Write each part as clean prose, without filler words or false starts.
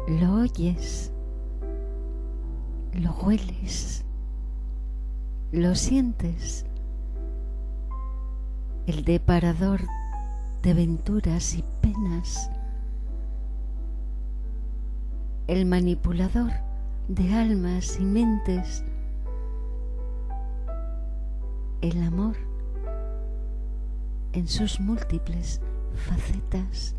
Lo oyes, lo hueles, lo sientes, el deparador de venturas y penas, el manipulador de almas y mentes, el amor en sus múltiples facetas.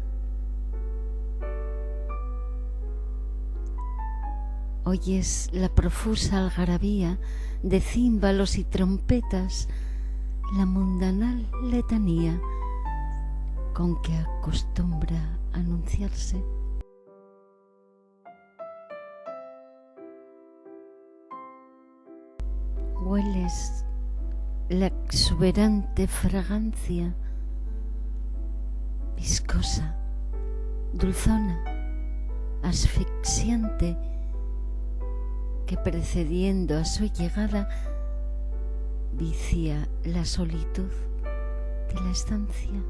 Oyes la profusa algarabía de címbalos y trompetas, la mundanal letanía con que acostumbra anunciarse. Hueles la exuberante fragancia, viscosa, dulzona, asfixiante, que precediendo a su llegada vicia la solitud de la estancia.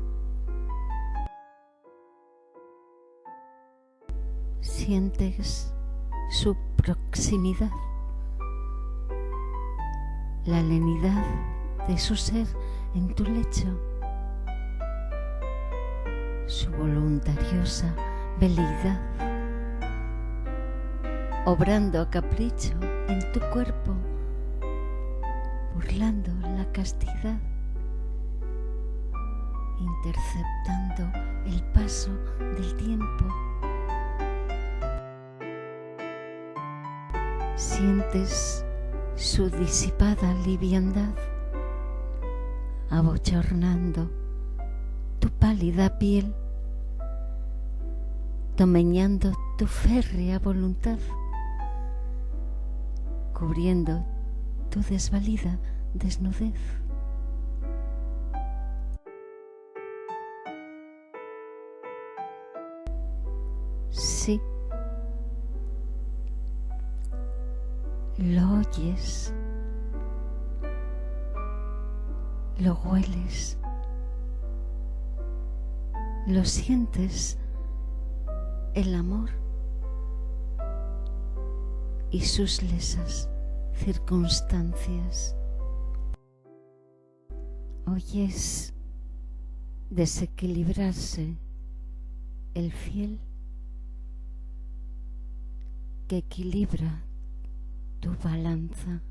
Sientes su proximidad, la lenidad de su ser en tu lecho, su voluntariosa veleidad, obrando a capricho en tu cuerpo, burlando la castidad, interceptando el paso del tiempo. Sientes su disipada liviandad, abochornando tu pálida piel, domeñando tu férrea voluntad, cubriendo tu desvalida desnudez. Sí, lo oyes, lo hueles, lo sientes, el amor y sus lesas circunstancias. Oyes desequilibrarse el fiel que equilibra tu balanza.